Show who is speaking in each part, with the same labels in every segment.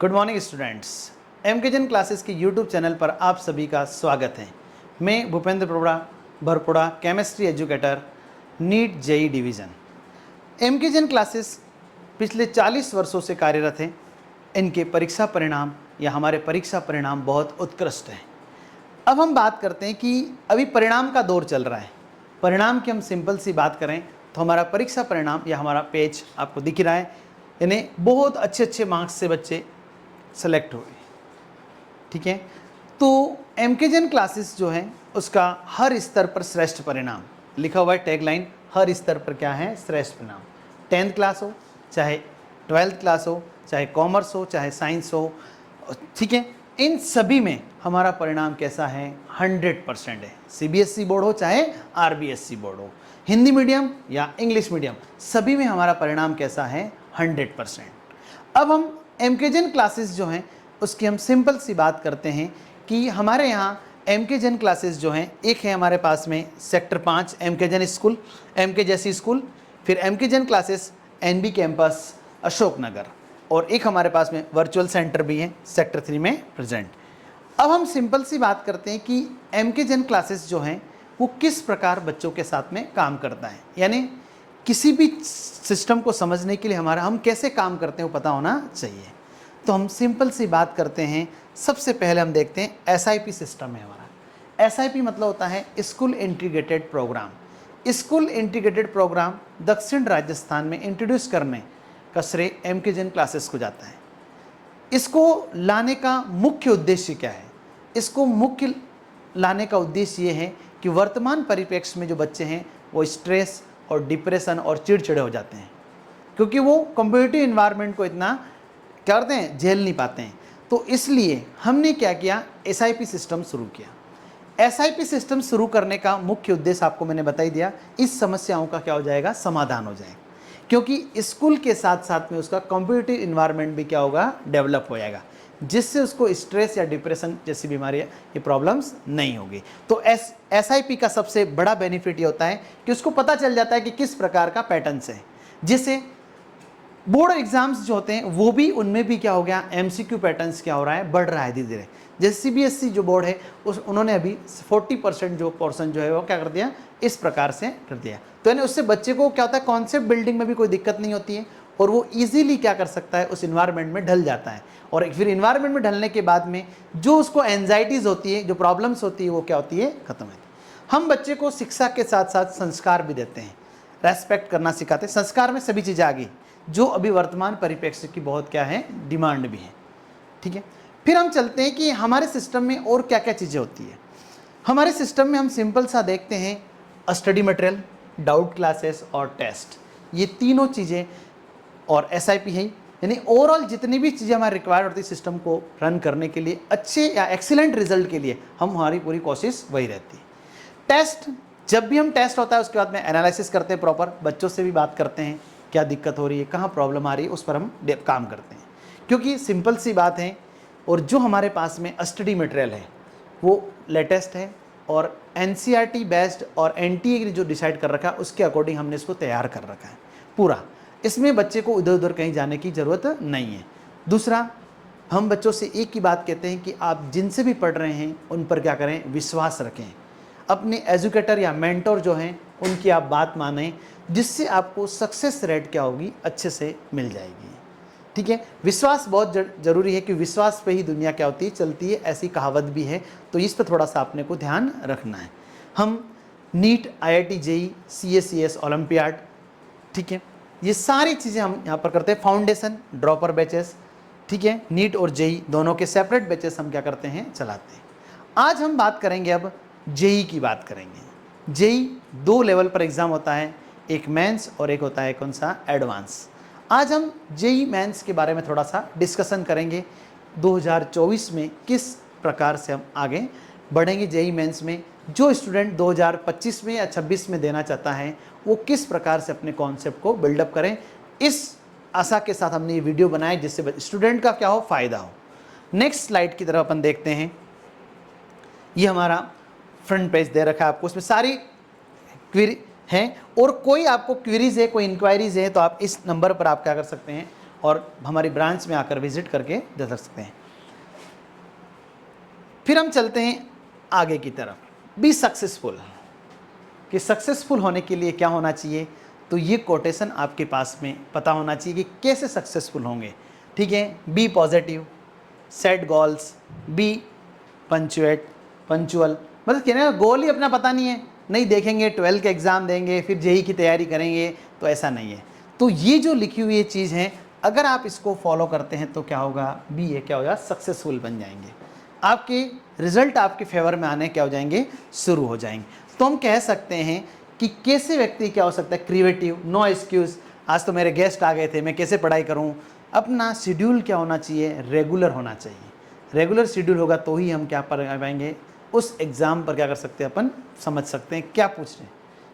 Speaker 1: Good morning students. एमकेजन classes के YouTube channel पर आप सभी का स्वागत है। मैं Bhupendra Bharpuda chemistry educator, NEET JEE division. एमकेजन क्लासेस पिछले 40 वर्षों से कार्यरत हैं। इनके परीक्षा परिणाम या हमारे परीक्षा परिणाम बहुत उत्कृष्ट हैं। अब हम बात करते हैं कि अभी परिणाम का दौर चल रहा है। परिणाम की हम सिंपल सी बात करें तो हमारा परीक्षा परिणाम या हमारा पेज आपको दिख रहा है। इन्हें बहुत अच्छे मार्क्स से बच्चे सेलेक्ट हुए, ठीक है। तो एमकेजन क्लासेस जो है उसका हर स्तर पर श्रेष्ठ परिणाम लिखा हुआ है। टैगलाइन हर स्तर पर क्या है? श्रेष्ठ परिणाम। 10th क्लास हो, चाहे 12th क्लास हो, चाहे कॉमर्स हो, चाहे साइंस हो, ठीक है, इन सभी में हमारा परिणाम कैसा है? 100% है। सीबीएसई बोर्ड हो चाहे आरबीएसई बोर्ड हो, हिंदी मीडियम या इंग्लिश मीडियम, सभी में हमारा परिणाम कैसा है? 100%। अब हम एमकेजन क्लासेस जो हैं उसकी हम सिंपल सी बात करते हैं कि हमारे यहाँ एमकेजन क्लासेस जो हैं, एक है हमारे पास में सेक्टर 5 एमकेजन स्कूल, एमके जैसी स्कूल, फिर एमकेजन क्लासेस एनबी कैंपस अशोकनगर, और एक हमारे पास में वर्चुअल सेंटर भी है सेक्टर 3 में प्रेजेंट। अब हम सिंपल सी बात करते हैं कि एमकेजन क्लासेस जो हैं वो किस प्रकार बच्चों के साथ में काम करता है, यानी किसी भी सिस्टम को समझने के लिए हम कैसे काम करते हैं वो पता होना चाहिए। तो हम सिंपल सी बात करते हैं। सबसे पहले हम देखते हैं एसआईपी सिस्टम है हमारा। एसआईपी मतलब होता है school integrated programme. School integrated programme दक्षिण राजस्थान में इंट्रोड्यूस करने का श्रेय एमकेजन क्लासेस को जाता है। इसको लाने का मुख्य उद्देश्य क्या है? इसको मुख्य लाने का उद्देश्य ये है कि वर्तमान परिप्रेक्ष्य में जो बच्चे हैं वो स्ट्रेस और डिप्रेशन और चिड़चिड़े हो जाते हैं, क्योंकि वो कॉम्पिटिटिव इन्वायरमेंट को इतना क्या करते हैं, झेल नहीं पाते हैं। तो इसलिए हमने क्या किया? एसआईपी सिस्टम शुरू किया। एसआईपी सिस्टम शुरू करने का मुख्य उद्देश्य आपको मैंने बता ही दिया। इस समस्याओं का क्या हो जाएगा? समाधान हो जाएगा, क्योंकि स्कूल के साथ साथ में उसका कॉम्पिटिटिव इन्वायरमेंट भी क्या होगा? डेवलप हो जाएगा, जिससे उसको स्ट्रेस या डिप्रेशन जैसी बीमारियाँ, ये प्रॉब्लम्स नहीं होगी। तो एसआईपी का सबसे बड़ा बेनिफिट ये होता है कि उसको पता चल जाता है कि किस प्रकार का पैटर्न्स है, जिससे बोर्ड एग्जाम्स जो होते हैं वो भी, उनमें भी क्या हो गया? एमसीक्यू पैटर्न्स क्या हो रहा है? बढ़ रहा है धीरे धीरे। जैसे सीबीएसई जो बोर्ड है उन्होंने अभी 40% जो पोर्शन जो है वो क्या कर दिया? इस प्रकार से कर दिया। तो यानी उससे बच्चे को क्या होता है? कॉन्सेप्ट बिल्डिंग में भी कोई दिक्कत नहीं होती है, और वो ईजिली क्या कर सकता है? उस इन्वायरमेंट में ढल जाता है। और फिर इन्वायरमेंट में ढलने के बाद में जो उसको एनजाइटीज़ होती है, जो प्रॉब्लम्स होती है, वो क्या होती है? खत्म होती है। हम बच्चे को शिक्षा के साथ साथ संस्कार भी देते हैं, रेस्पेक्ट करना सिखाते हैं। संस्कार में सभी चीज़ें आ गई जो अभी वर्तमान परिप्रेक्ष्य की बहुत क्या है? डिमांड भी है, ठीक है। फिर हम चलते हैं कि हमारे सिस्टम में और क्या क्या चीज़ें होती है। हमारे सिस्टम में हम सिंपल सा देखते हैं स्टडी मटेरियल, डाउट क्लासेस और टेस्ट, ये तीनों चीज़ें, और एसआईपी है। यानी ओवरऑल जितनी भी चीज़ें हमारे रिक्वायर्ड होती है सिस्टम को रन करने के लिए, अच्छे या एक्सीलेंट रिजल्ट के लिए हमारी पूरी कोशिश वही रहती है। टेस्ट, जब भी हम टेस्ट होता है उसके बाद में एनालिसिस करते हैं, प्रॉपर बच्चों से भी बात करते हैं, क्या दिक्कत हो रही है, कहाँ प्रॉब्लम आ रही है, उस पर हम काम करते हैं। क्योंकि सिंपल सी बात है, और जो हमारे पास में स्टडी मटेरियल है वो लेटेस्ट है, और एनसीईआरटी बेस्ड और एनटीए ने जो डिसाइड कर रखा है उसके अकॉर्डिंग हमने इसको तैयार कर रखा है पूरा। इसमें बच्चे को इधर उधर कहीं जाने की ज़रूरत नहीं है। दूसरा, हम बच्चों से एक ही बात कहते हैं कि आप जिनसे भी पढ़ रहे हैं उन पर क्या करें? विश्वास रखें। अपने एजुकेटर या मेंटर जो हैं उनकी आप बात मानें, जिससे आपको सक्सेस रेट क्या होगी? अच्छे से मिल जाएगी, ठीक है। विश्वास बहुत ज़रूरी है, कि विश्वास पे ही दुनिया क्या होती है? चलती है, ऐसी कहावत भी है। तो इस पर थोड़ा सा आपने को ध्यान रखना है। हम NEET, IIT, JEE, CA CS, olympiad, ठीक है, ये सारी चीज़ें हम यहाँ पर करते हैं। फाउंडेशन, ड्रॉपर बैचेस, ठीक है, नीट और जेई दोनों के सेपरेट बैचेस हम क्या करते हैं? चलाते हैं। आज हम बात करेंगे, अब जेई की बात करेंगे। जेई 2 लेवल पर एग्ज़ाम होता है, एक मेंस और एक होता है कौन सा? एडवांस। आज हम जेई मेंस के बारे में थोड़ा सा डिस्कशन करेंगे। 2024 में किस प्रकार से हम आगे बढ़ेंगे जेई मेंस में। जो स्टूडेंट 2025 में या 26 में देना चाहता है वो किस प्रकार से अपने कॉन्सेप्ट को बिल्डअप करें, इस आशा के साथ हमने ये वीडियो बनाया, जिससे स्टूडेंट का क्या हो? फ़ायदा हो। नेक्स्ट स्लाइड की तरफ अपन देखते हैं। ये हमारा फ्रंट पेज दे रखा है आपको, उसमें सारी क्वेरी हैं, और कोई आपको क्वेरीज है, कोई इंक्वायरीज है, तो आप इस नंबर पर आप क्या कर सकते हैं? और हमारी ब्रांच में आकर विजिट करके दे सकते हैं। फिर हम चलते हैं आगे की तरफ। बी सक्सेसफुल, कि सक्सेसफुल होने के लिए क्या होना चाहिए, तो ये कोटेशन आपके पास में पता होना चाहिए कि कैसे सक्सेसफुल होंगे। ठीक है, be positive, set goals, be punctual, मतलब कहने का गोल ही अपना पता नहीं है, नहीं देखेंगे 12 के एग्ज़ाम देंगे फिर जेई की तैयारी करेंगे, तो ऐसा नहीं है। तो ये जो लिखी हुई ये चीज़ है, अगर आप इसको फॉलो करते हैं तो क्या होगा, बी ये क्या होगा, सक्सेसफुल बन जाएंगे, आपके रिजल्ट आपके फेवर में आने क्या हो जाएंगे, शुरू हो जाएंगे। तो हम कह सकते हैं कि कैसे व्यक्ति क्या हो सकता है, क्रिएटिव, नो एक्सक्यूज़, आज तो मेरे गेस्ट आ गए थे, मैं कैसे पढ़ाई करूं। अपना शेड्यूल क्या होना चाहिए, रेगुलर होना चाहिए। रेगुलर शेड्यूल होगा तो ही हम क्या पढ़ पाएंगे, उस एग्ज़ाम पर क्या कर सकते हैं, अपन समझ सकते हैं क्या पूछ रहे हैं,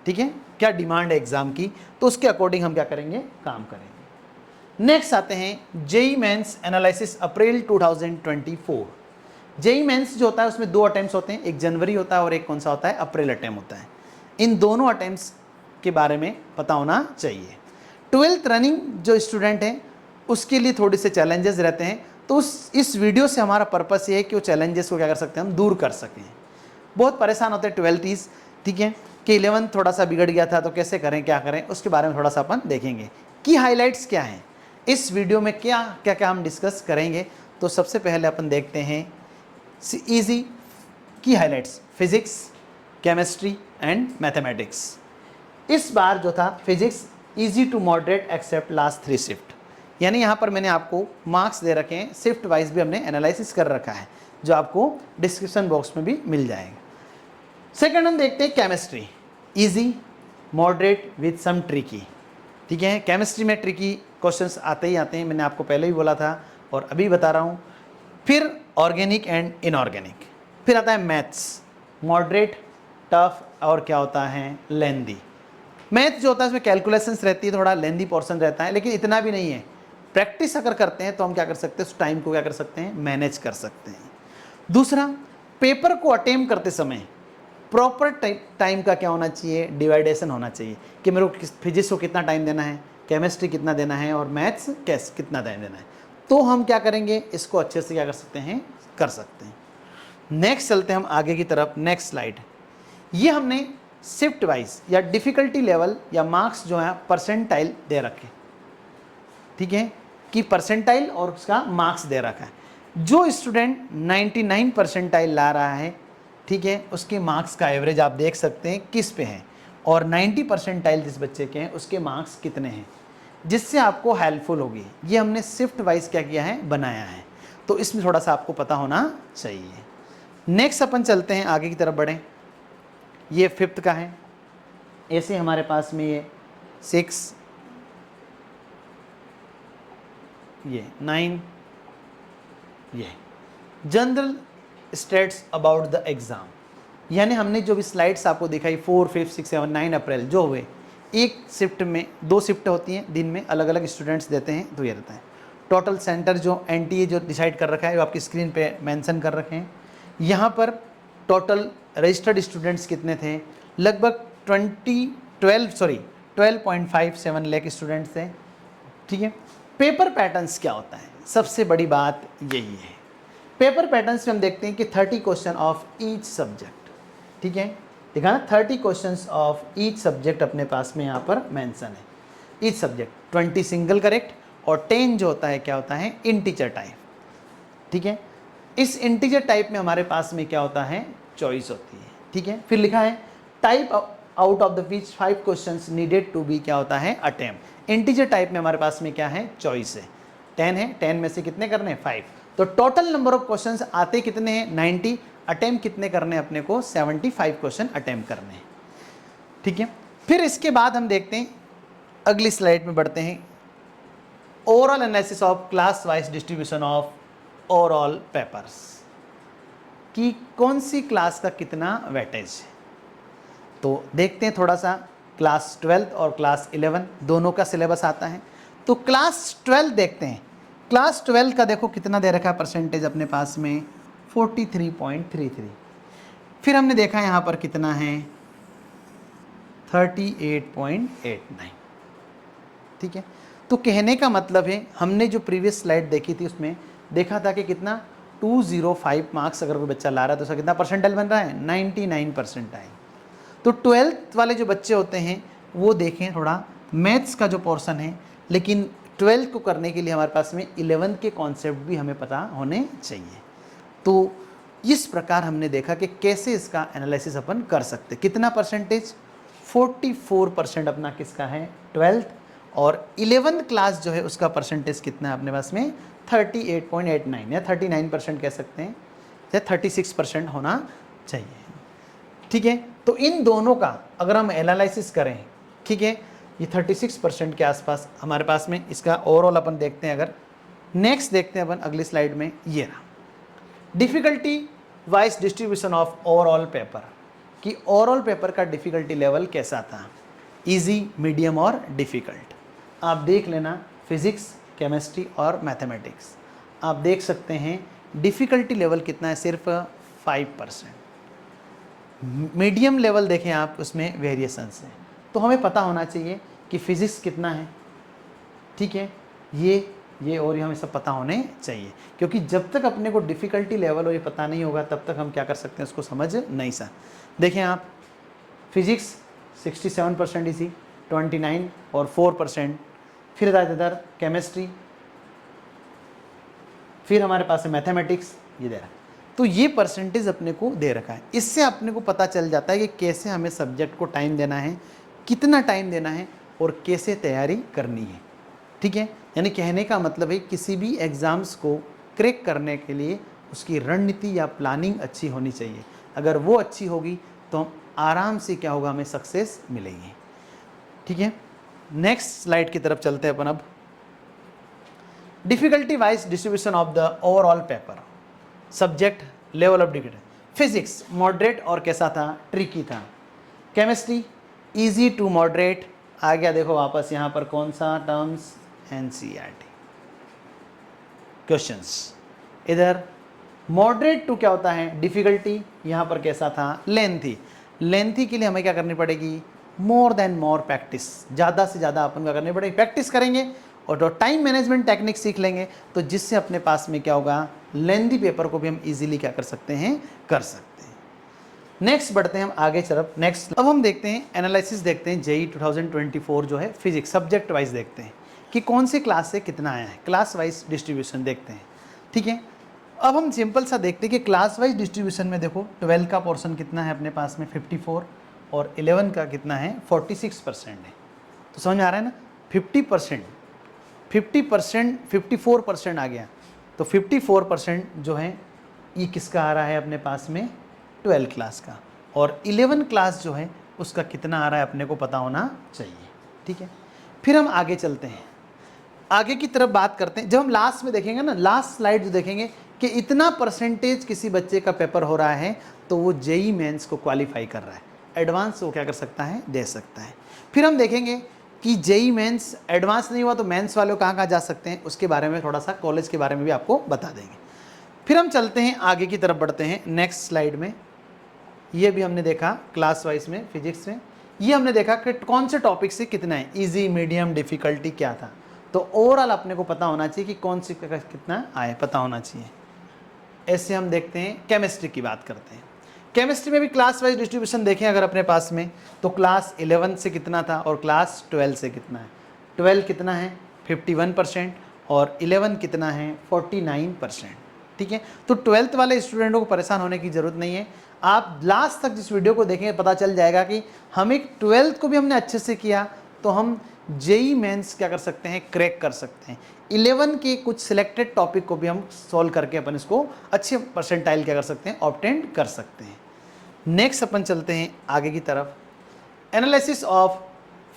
Speaker 1: ठीक है, क्या डिमांड है एग्ज़ाम की, तो उसके अकॉर्डिंग हम क्या करेंगे, काम करेंगे। नेक्स्ट आते हैं जेई मेंस एनालिसिस अप्रैल 2024। जेई मेंस जो होता है उसमें 2 अटेम्प्ट्स होते हैं, एक जनवरी होता है और एक कौन सा होता है, अप्रैल अटेम्प्ट होता है। इन दोनों अटेम्प्ट्स के बारे में पता होना चाहिए। 12th रनिंग जो स्टूडेंट हैं उसके लिए थोड़े से चैलेंजेस रहते हैं, तो इस वीडियो से हमारा पर्पस ये है कि वो चैलेंजेस को क्या कर सकते हैं, हम दूर कर सकें। बहुत परेशान होते हैं 12th, ठीक है, कि 11th थोड़ा सा बिगड़ गया था तो कैसे करें, क्या करें, उसके बारे में थोड़ा सा अपन देखेंगे। की हाइलाइट्स क्या हैं इस वीडियो में, क्या क्या क्या हम डिस्कस करेंगे। तो सबसे पहले अपन देखते हैं इजी की highlights, physics, chemistry and mathematics. इस बार जो था physics easy to moderate except last 3 shift, यानी यहाँ पर मैंने आपको मार्क्स दे रखे हैं, शिफ्ट वाइज भी हमने एनालिसिस कर रखा है, जो आपको डिस्क्रिप्शन बॉक्स में भी मिल जाएगा। सेकंड हम देखते हैं chemistry, easy, moderate with some tricky. ठीक है, केमिस्ट्री में ट्रिकी क्वेश्चंस आते ही आते हैं, मैंने आपको पहले ही बोला था और अभी बता रहा हूँ। फिर ऑर्गेनिक एंड इनऑर्गेनिक, फिर आता है मैथ्स, मॉडरेट, टफ और क्या होता है, लेंदी। मैथ जो होता है उसमें कैलकुलेशंस रहती है, थोड़ा लेंदी पोर्शन रहता है, लेकिन इतना भी नहीं है। प्रैक्टिस अगर करते हैं तो हम क्या कर सकते हैं, उस टाइम को क्या कर सकते हैं, मैनेज कर सकते हैं। दूसरा, पेपर को अटेम्प्ट करते समय प्रॉपर टाइम का क्या होना चाहिए, डिवाइडेशन होना चाहिए कि मेरे को फिजिक्स को कितना टाइम देना है, केमिस्ट्री कितना देना है और मैथ्स कितना टाइम देना है। तो हम क्या करेंगे, इसको अच्छे से क्या कर सकते हैं, कर सकते हैं। नेक्स्ट चलते हैं हम आगे की तरफ, नेक्स्ट स्लाइड। ये हमने शिफ्ट वाइज या डिफ़िकल्टी लेवल या मार्क्स जो है परसेंटाइल दे रखे, ठीक है, कि परसेंटाइल और उसका मार्क्स दे रखा है। जो स्टूडेंट 99 परसेंटाइल ला रहा है, ठीक है, उसके मार्क्स का एवरेज आप देख सकते हैं किस पे है, और 90 परसेंटाइल जिस बच्चे के हैं उसके मार्क्स कितने हैं, जिससे आपको हेल्पफुल होगी। ये हमने शिफ्ट वाइज क्या किया है, बनाया है, तो इसमें थोड़ा सा आपको पता होना चाहिए। नेक्स्ट अपन चलते हैं आगे की तरफ बढ़ें। ये 5th का है, ऐसे हमारे पास में ये 6, ये 9, ये general states about the exam, यानी हमने जो भी स्लाइड्स आपको दिखाई 4, 5, 6, 7, 9 अप्रैल जो हुए, एक शिफ्ट में 2 शिफ्ट होती हैं, दिन में अलग अलग स्टूडेंट्स देते हैं, तो ये रहता है। टोटल सेंटर जो एनटीए जो डिसाइड कर रखा है वो आपकी स्क्रीन पे मेंशन कर रखे हैं। यहाँ पर टोटल रजिस्टर्ड स्टूडेंट्स कितने थे, लगभग 12.57 लाख स्टूडेंट्स थे, ठीक है। पेपर पैटर्न्स क्या होता है, सबसे बड़ी बात यही है। पेपर पैटर्न्स में हम देखते हैं कि 30 क्वेश्चन ऑफ ईच सब्जेक्ट, ठीक है, देखा ना, 30 क्वेश्चंस ऑफ ईच सब्जेक्ट अपने पास में यहाँ पर मेंशन है। ईच सब्जेक्ट 20 सिंगल करेक्ट और 10 जो होता है क्या होता है, इंटीजर टाइप, ठीक है। इस इंटीजर टाइप में हमारे पास में क्या होता है, चॉइस होती है, ठीक है। फिर लिखा है type out of the which 5 questions needed to be क्या होता है, अटेम्प्ट। इंटीजर टाइप में हमारे पास में क्या है, चॉइस है, 10 है, 10 में से कितने करने हैं, 5। तो टोटल नंबर ऑफ क्वेश्चंस आते कितने हैं, 90, अटेम्प्ट कितने करने हैं अपने को, 75 क्वेश्चन अटेम्प्ट करने हैं, ठीक है। फिर इसके बाद हम देखते हैं, अगली स्लाइड में बढ़ते हैं, overall analysis of class wise distribution of overall papers, कि कौन सी क्लास का कितना वेटेज है। तो देखते हैं थोड़ा सा, क्लास 12 और क्लास 11 दोनों का सिलेबस आता है। तो क्लास 12 देखते हैं, क्लास 12 का देखो कितना दे रखा है परसेंटेज अपने पास में, 43.33। फिर हमने देखा यहाँ पर कितना है, 38.89, ठीक है। तो कहने का मतलब है हमने जो प्रीवियस स्लाइड देखी थी उसमें देखा था कि कितना 205 मार्क्स अगर कोई बच्चा ला रहा है तो उसका कितना परसेंटाइल बन रहा है 99 परसेंटाइल। तो 12th वाले जो बच्चे होते हैं वो देखें थोड़ा मैथ्स का जो पोर्शन है, लेकिन 12th को करने के लिए हमारे पास में 11th के कॉन्सेप्ट भी हमें पता होने चाहिए। तो इस प्रकार हमने देखा कि कैसे इसका एनालिसिस अपन कर सकते। कितना परसेंटेज 44% अपना किसका है 12th, और 11th क्लास जो है उसका परसेंटेज कितना है अपने पास में 38.89 या 39% कह सकते हैं, या 36% होना चाहिए। ठीक है, तो इन दोनों का अगर हम एनालिसिस करें, ठीक है, ये 36% के आसपास हमारे पास में इसका ओवरऑल अपन देखते हैं। अगर नेक्स्ट देखते हैं अपन अगली स्लाइड में, ये रहा difficulty wise distribution of overall paper, कि ओवरऑल पेपर का डिफ़िकल्टी लेवल कैसा था, इजी, मीडियम और डिफ़िकल्ट। आप देख लेना फिज़िक्स, केमिस्ट्री और मैथमेटिक्स, आप देख सकते हैं डिफ़िकल्टी लेवल कितना है, सिर्फ 5%। मीडियम लेवल देखें आप, उसमें वेरिएशंस हैं। तो हमें पता होना चाहिए कि फ़िज़िक्स कितना है, ठीक है, ये और ये हमें सब पता होने चाहिए, क्योंकि जब तक अपने को डिफ़िकल्टी लेवल और ये पता नहीं होगा तब तक हम क्या कर सकते हैं उसको समझ नहीं सकते। देखें आप, फिज़िक्स 67% इसी 29 और 4%, फिर इधर केमिस्ट्री, फिर हमारे पास है मैथमेटिक्स, ये दे रहा है। तो ये परसेंटेज अपने को दे रखा है। इससे अपने को पता चल जाता है कि कैसे हमें सब्जेक्ट को टाइम देना है, कितना टाइम देना है और कैसे तैयारी करनी है। ठीक है, यानी कहने का मतलब है किसी भी एग्ज़ाम्स को क्रैक करने के लिए उसकी रणनीति या प्लानिंग अच्छी होनी चाहिए। अगर वो अच्छी होगी तो हम आराम से क्या होगा, हमें सक्सेस मिलेगी। ठीक है, नेक्स्ट स्लाइड की तरफ चलते हैं अपन अब। Difficulty wise distribution of the overall paper, subject level of difficulty. Physics moderate और कैसा था, ट्रिकी था। केमिस्ट्री इजी टू मॉडरेट, आ गया देखो वापस यहाँ पर कौन सा टर्म्स, एनसीईआरटी क्वेश्चंस। इधर मॉडरेट टू क्या होता है डिफ़िकल्टी, यहाँ पर कैसा था लेंथी। लेंथी के लिए हमें क्या करनी पड़ेगी, मोर देन मोर प्रैक्टिस, ज़्यादा से ज़्यादा अपन क्या करनी पड़ेगी, प्रैक्टिस करेंगे और तो टाइम मैनेजमेंट टेक्निक सीख लेंगे, तो जिससे अपने पास में क्या होगा, लेंथी पेपर को भी हम इजीली क्या कर सकते हैं, कर सकते हैं। नेक्स्ट बढ़ते हैं हम आगे तरफ। नेक्स्ट अब हम देखते हैं एनालिसिस, देखते हैं जेई 2024 जो है फिजिक्स सब्जेक्ट वाइज देखते हैं कि कौन सी क्लास से कितना आया है, क्लास वाइज डिस्ट्रीब्यूशन देखते हैं। ठीक है, अब हम सिंपल सा देखते हैं कि क्लास वाइज डिस्ट्रीब्यूशन में देखो 12 का पोर्शन कितना है अपने पास में 54 और 11 का कितना है 46% है। तो समझ में आ रहा है ना, 50%, 54% आ गया, तो 54% जो है ये किसका आ रहा है अपने पास में 12 क्लास का, और 11 क्लास जो है उसका कितना आ रहा है अपने को पता होना चाहिए। ठीक है, फिर हम आगे चलते हैं, आगे की तरफ बात करते हैं। जब हम लास्ट में देखेंगे ना, लास्ट स्लाइड जो देखेंगे कि इतना परसेंटेज किसी बच्चे का पेपर हो रहा है तो वो जेई मेंस को क्वालिफाई कर रहा है, एडवांस वो क्या कर सकता है, दे सकता है। फिर हम देखेंगे कि जेई मेंस एडवांस नहीं हुआ तो मेंस वाले कहाँ जा सकते हैं, उसके बारे में थोड़ा सा कॉलेज के बारे में भी आपको बता देंगे। फिर हम चलते हैं आगे की तरफ बढ़ते हैं। नेक्स्ट स्लाइड में ये भी हमने देखा क्लास वाइज में फिजिक्स में, ये हमने देखा कि कौन से टॉपिक से कितना है, इजी, मीडियम, डिफ़िकल्टी क्या था। तो ओवरऑल अपने को पता होना चाहिए कि कौन सी का कितना आए, पता होना चाहिए। ऐसे हम देखते हैं केमिस्ट्री की बात करते हैं। केमिस्ट्री में भी क्लास वाइज डिस्ट्रीब्यूशन देखें अगर अपने पास में, तो क्लास 11 से कितना था और क्लास 12 से कितना है। 12 कितना है 51% और 11 कितना है 49%। ठीक है, तो 12th वाले स्टूडेंटों को परेशान होने की ज़रूरत नहीं है। आप लास्ट तक जिस वीडियो को देखेंगे पता चल जाएगा कि हमें 12th को भी हमने अच्छे से किया तो हम जेई मेंस क्या कर सकते हैं, क्रैक कर सकते हैं। 11 के कुछ सिलेक्टेड टॉपिक को भी हम सॉल्व करके अपन इसको अच्छे परसेंटाइल क्या कर सकते हैं, ऑब्टेन कर सकते हैं। नेक्स्ट अपन चलते हैं आगे की तरफ, analysis of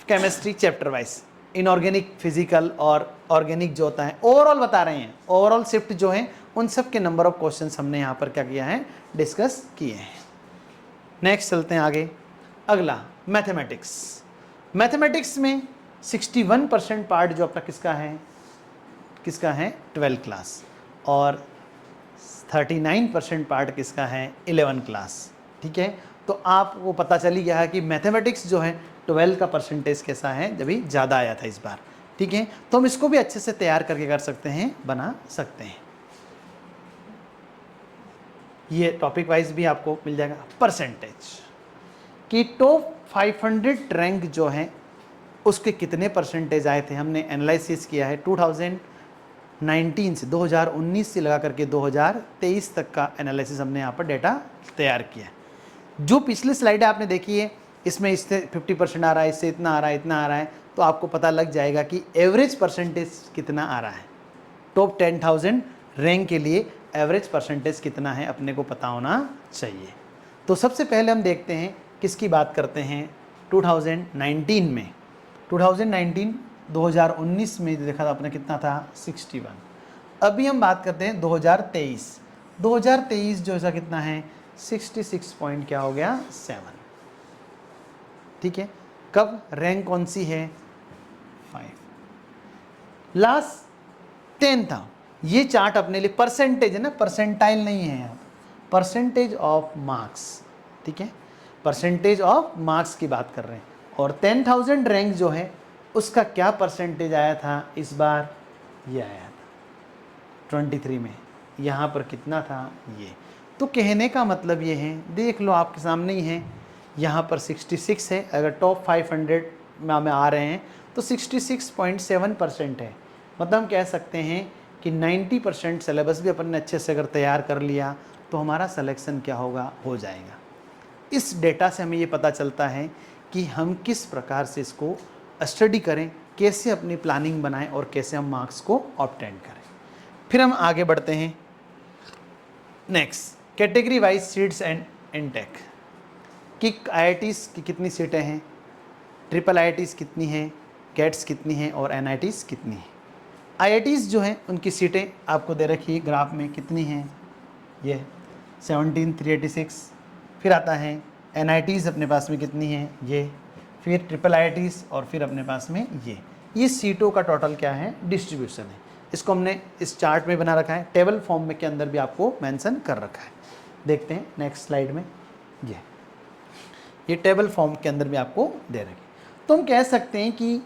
Speaker 1: chemistry chapter wise, inorganic, physical और ऑर्गेनिक जो होता है ओवरऑल बता रहे हैं। ओवरऑल शिफ्ट जो है उन सब के नंबर ऑफ क्वेश्चंस हमने यहाँ पर क्या किया है, डिस्कस किए हैं। नेक्स्ट चलते हैं आगे, अगला मैथमेटिक्स। मैथमेटिक्स में 61% पार्ट जो आपका किसका है 12 क्लास, और 39% पार्ट किसका है 11 क्लास। ठीक है, तो आपको पता चली गया है कि मैथमेटिक्स जो है 12 का परसेंटेज कैसा है, जब भी ज़्यादा आया था इस बार। ठीक है, तो हम इसको भी अच्छे से तैयार करके कर सकते हैं, बना सकते हैं। ये टॉपिक वाइज भी आपको मिल जाएगा। परसेंटेज कि टॉप 500 रैंक जो है उसके कितने परसेंटेज आए थे, हमने एनालिसिस किया है 2019 से 2019 से लगा करके 2023 तक का एनालिसिस हमने यहाँ पर डेटा तैयार किया है। जो पिछली स्लाइड आपने देखी है इसमें इससे 50% आ रहा है, इससे इतना आ रहा है, इतना आ रहा है, तो आपको पता लग जाएगा कि एवरेज परसेंटेज कितना आ रहा है। टॉप 10,000 रैंक के लिए एवरेज परसेंटेज कितना है अपने को पता होना चाहिए। तो सबसे पहले हम देखते हैं किसकी बात करते हैं 2019 में। 2019 में देखा था अपने कितना था 61। अभी हम बात करते हैं 2023 जो ऐसा कितना है 66 पॉइंट क्या हो गया 7। ठीक है, कब रैंक कौन सी है 5। लास्ट 10 था। ये चार्ट अपने लिए परसेंटेज है ना, परसेंटाइल नहीं है यहाँ, परसेंटेज ऑफ मार्क्स। ठीक है, परसेंटेज ऑफ मार्क्स की बात कर रहे हैं। और 10,000 रैंक जो है उसका क्या परसेंटेज आया था इस बार, ये आया था 23 में। यहाँ पर कितना था ये, तो कहने का मतलब ये है, देख लो आपके सामने ही है, यहाँ पर 66 है। अगर टॉप 500 में आ रहे हैं तो 66.7% है। मतलब हम कह सकते हैं कि 90% सिलेबस भी अपन ने अच्छे से अगर तैयार कर लिया तो हमारा सिलेक्शन क्या होगा, हो जाएगा। इस डेटा से हमें ये पता चलता है कि हम किस प्रकार से इसको स्टडी करें, कैसे अपनी प्लानिंग बनाएं और कैसे हम मार्क्स को ऑब्टेन करें। फिर हम आगे बढ़ते हैं next, category wise seats and intake कि IITs की कितनी सीटें हैं, ट्रिपल IITs कितनी हैं, गेट्स कितनी हैं और NITs कितनी हैं। IITs जो हैं उनकी सीटें आपको दे रखी है ग्राफ में, कितनी हैं, ये 17,386। फिर आता है NITs अपने पास में कितनी हैं, ये, फिर ट्रिपल IITs और फिर अपने पास में ये सीटों का टोटल क्या है, डिस्ट्रीब्यूशन है। इसको हमने इस चार्ट में बना रखा है, टेबल फॉर्म में के अंदर भी आपको मेंशन कर रखा है। देखते हैं नेक्स्ट स्लाइड में, ये टेबल फॉर्म के अंदर भी आपको दे रखे। तो हम कह सकते हैं कि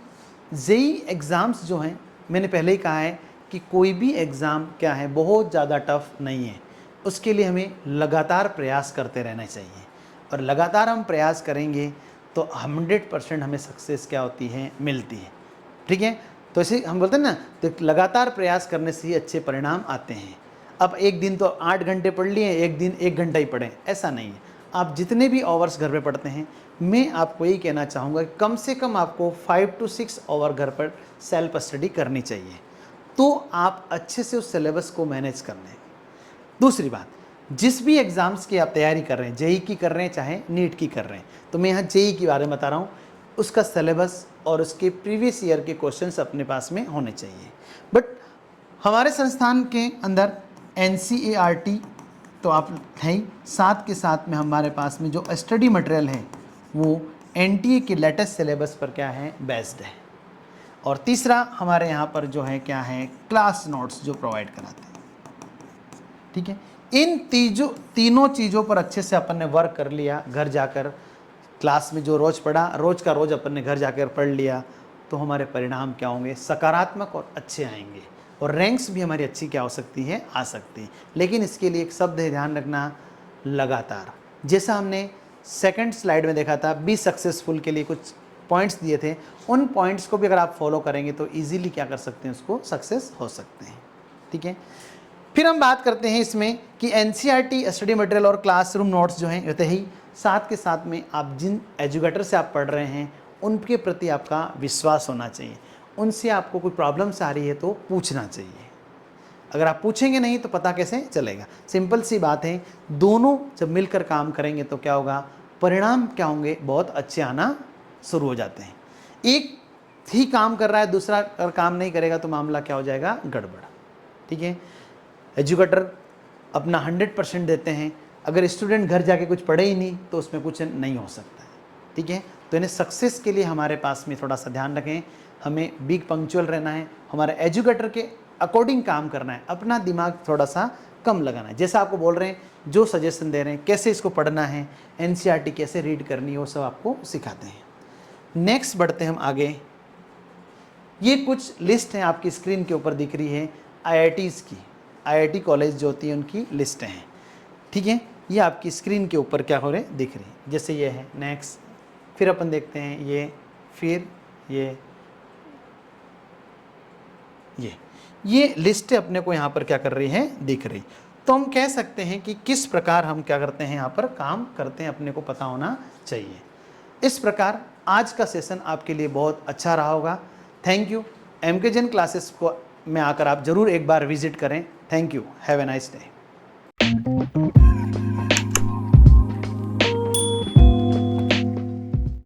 Speaker 1: जेई एग्ज़ाम्स जो हैं, मैंने पहले ही कहा है कि कोई भी एग्ज़ाम क्या है बहुत ज़्यादा टफ नहीं है। उसके लिए हमें लगातार प्रयास करते रहना चाहिए और लगातार हम प्रयास करेंगे तो 100% हमें सक्सेस क्या होती है, मिलती है। ठीक है, तो इसे हम बोलते हैं ना, तो लगातार प्रयास करने से ही अच्छे परिणाम आते हैं। अब एक दिन तो 8 घंटे पढ़ लिए, एक दिन 1 घंटा ही पढ़ें, ऐसा नहीं है। आप जितने भी आवर्स घर पे पढ़ते हैं, मैं आपको यही कहना चाहूँगा कि कम से कम आपको 5 to 6 आवर घर पर सेल्फ स्टडी करनी चाहिए, तो आप अच्छे से उस सिलेबस को मैनेज कर लें। दूसरी बात, जिस भी एग्ज़ाम्स की आप तैयारी कर रहे हैं, जेई की कर रहे हैं चाहे नीट की कर रहे हैं, तो मैं यहाँ जेई के बारे में बता रहा हूँ, उसका सिलेबस और उसके प्रीवियस ईयर के क्वेश्चंस अपने पास में होने चाहिए। बट हमारे संस्थान के अंदर NCERT तो आप है ही, साथ के साथ में हमारे पास में जो स्टडी मटेरियल है वो NTA के लेटेस्ट सिलेबस पर क्या है, बेस्ड है। और तीसरा हमारे यहाँ पर जो है क्या है, क्लास नोट्स जो प्रोवाइड कराते हैं। ठीक है, इन तीनों चीज़ों पर अच्छे से अपन ने वर्क कर लिया, घर जाकर क्लास में जो रोज़ पढ़ा, रोज़ का रोज़ अपन ने घर जाकर पढ़ लिया, तो हमारे परिणाम क्या होंगे, सकारात्मक और अच्छे आएंगे और रैंक्स भी हमारी अच्छी क्या हो सकती है, आ सकती है। लेकिन इसके लिए एक शब्द है ध्यान रखना, लगातार। जैसा हमने सेकंड स्लाइड में देखा था, बी सक्सेसफुल के लिए कुछ पॉइंट्स दिए थे, उन पॉइंट्स को भी अगर आप फॉलो करेंगे तो ईजिली क्या कर सकते हैं, उसको सक्सेस हो सकते हैं। ठीक है, फिर हम बात करते हैं इसमें कि NCERT स्टडी मटेरियल और क्लासरूम नोट्स जो हैं रहते ही, साथ के साथ में आप जिन एजुकेटर से आप पढ़ रहे हैं उनके प्रति आपका विश्वास होना चाहिए। उनसे आपको कोई प्रॉब्लम्स आ रही है तो पूछना चाहिए। अगर आप पूछेंगे नहीं तो पता कैसे चलेगा। सिंपल सी बात है, दोनों जब मिलकर काम करेंगे तो क्या होगा, परिणाम क्या होंगे, बहुत अच्छे आना शुरू हो जाते हैं। एक ही काम कर रहा है, दूसरा अगर काम नहीं करेगा तो मामला क्या हो जाएगा, गड़बड़। ठीक है, एजुकेटर अपना 100% देते हैं, अगर स्टूडेंट घर जाके कुछ पढ़े ही नहीं तो उसमें कुछ नहीं हो सकता है। ठीक है, तो इन्हें सक्सेस के लिए हमारे पास में थोड़ा सा ध्यान रखें, हमें बिग पंक्चुअल रहना है, हमारे एजुकेटर के अकॉर्डिंग काम करना है, अपना दिमाग थोड़ा सा कम लगाना है। जैसा आपको बोल रहे हैं, जो सजेशन दे रहे हैं, कैसे इसको पढ़ना है, NCERT कैसे रीड करनी है, वो सब आपको सिखाते हैं। नेक्स्ट बढ़ते हैं हम आगे, ये कुछ लिस्ट हैं आपकी स्क्रीन के ऊपर दिख रही है IITs की, IIT कॉलेज जो होती है उनकी लिस्ट हैं, ठीक है। ये आपकी स्क्रीन के ऊपर क्या हो रहे दिख रही है, जैसे ये है नेक्स्ट, फिर अपन देखते हैं ये, फिर ये लिस्ट अपने को यहाँ पर क्या कर रही है दिख रही। तो हम कह सकते हैं कि किस प्रकार हम क्या करते हैं यहाँ पर काम करते हैं, अपने को पता होना चाहिए। इस प्रकार आज का सेशन आपके लिए बहुत अच्छा रहा होगा। Thank you. MKGen क्लासेस को में आकर आप ज़रूर एक बार विजिट करें। Thank you. Have a nice day.